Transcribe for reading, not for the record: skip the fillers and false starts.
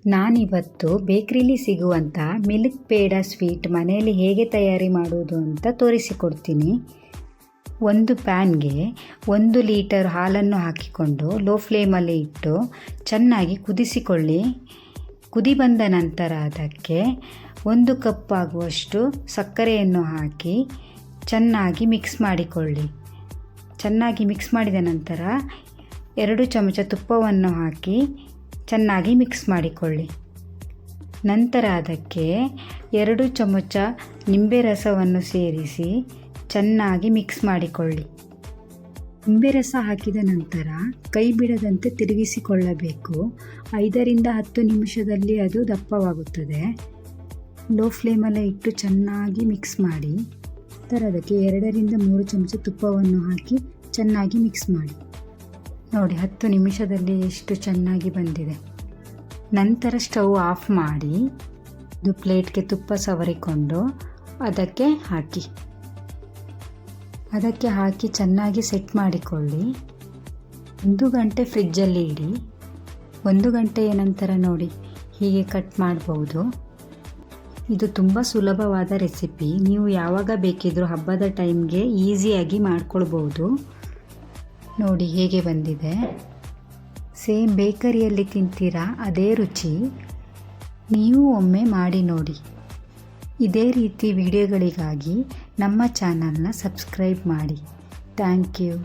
ನಾನಿವತ್ತು ಬೇಕ್ರಿಲಿ ಸಿಗುವಂಥ milk peda sweet ಮನೆಯಲ್ಲಿ ಹೇಗೆ ತಯಾರಿ ಮಾಡುವುದು ಅಂತ ತೋರಿಸಿಕೊಡ್ತೀನಿ. ಒಂದು ಪ್ಯಾನ್ಗೆ 1 ಲೀಟರ್ ಹಾಲನ್ನು ಹಾಕಿಕೊಂಡು ಲೋ ಫ್ಲೇಮಲ್ಲಿ ಇಟ್ಟು ಚೆನ್ನಾಗಿ ಕುದಿಸಿಕೊಳ್ಳಿ. ಕುದಿ ಬಂದ ನಂತರ ಅದಕ್ಕೆ 1 ಕಪ್ ಆಗುವಷ್ಟು ಸಕ್ಕರೆಯನ್ನು ಹಾಕಿ ಚೆನ್ನಾಗಿ ಮಿಕ್ಸ್ ಮಾಡಿಕೊಳ್ಳಿ. ಚೆನ್ನಾಗಿ ಮಿಕ್ಸ್ ಮಾಡಿದ ನಂತರ 2 ಚಮಚ ತುಪ್ಪವನ್ನು ಹಾಕಿ ಚೆನ್ನಾಗಿ ಮಿಕ್ಸ್ ಮಾಡಿಕೊಳ್ಳಿ. ನಂತರ ಅದಕ್ಕೆ 2 ಚಮಚ ನಿಂಬೆ ರಸವನ್ನು ಸೇರಿಸಿ ಚೆನ್ನಾಗಿ ಮಿಕ್ಸ್ ಮಾಡಿಕೊಳ್ಳಿ. ನಿಂಬೆ ರಸ ಹಾಕಿದ ನಂತರ ಕೈ ಬಿಡದಂತೆ ತಿರುಗಿಸಿಕೊಳ್ಳಬೇಕು. 5 ರಿಂದ 10 ನಿಮಿಷದಲ್ಲಿ ಅದು ದಪ್ಪವಾಗುತ್ತದೆ. ಲೋ ಫ್ಲೇಮಲ್ಲೇ ಇಟ್ಟು ಚೆನ್ನಾಗಿ ಮಿಕ್ಸ್ ಮಾಡಿ. ನಂತರ ಅದಕ್ಕೆ 2 ರಿಂದ 3 ಚಮಚ ತುಪ್ಪವನ್ನು ಹಾಕಿ ಚೆನ್ನಾಗಿ ಮಿಕ್ಸ್ ಮಾಡಿ. ನೋಡಿ 10 ನಿಮಿಷದಲ್ಲಿ ಎಷ್ಟು ಚೆನ್ನಾಗಿ ಬಂದಿದೆ. ನಂತರ ಸ್ಟವ್ ಆಫ್ ಮಾಡಿ ಒಂದು ಪ್ಲೇಟ್ಗೆ ತುಪ್ಪ ಸವರಿಕೊಂಡು ಅದಕ್ಕೆ ಹಾಕಿ ಚೆನ್ನಾಗಿ ಸೆಟ್ ಮಾಡಿಕೊಳ್ಳಿ. 1 ಗಂಟೆ ಫ್ರಿಜ್ಜಲ್ಲಿ ಇಡಿ. 1 ಗಂಟೆಯ ನಂತರ ನೋಡಿ ಹೀಗೆ ಕಟ್ ಮಾಡ್ಬೋದು. ಇದು ತುಂಬ ಸುಲಭವಾದ ರೆಸಿಪಿ. ನೀವು ಯಾವಾಗ ಬೇಕಿದ್ರೂ ಹಬ್ಬದ ಟೈಮ್ಗೆ ಈಸಿಯಾಗಿ ಮಾಡ್ಕೊಳ್ಬೋದು. ನೋಡಿ ಹೇಗೆ ಬಂದಿದೆ. ಸೇಮ್ ಬೇಕರಿಯಲ್ಲಿ ತಿಂತೀರಾ ಅದೇ ರುಚಿ. ನೀವು ಒಮ್ಮೆ ಮಾಡಿ ನೋಡಿ. ಇದೇ ರೀತಿ ವಿಡಿಯೋಗಳಿಗಾಗಿ ನಮ್ಮ ಚಾನಲ್ನ ಸಬ್ಸ್ಕ್ರೈಬ್ ಮಾಡಿ. Thank you.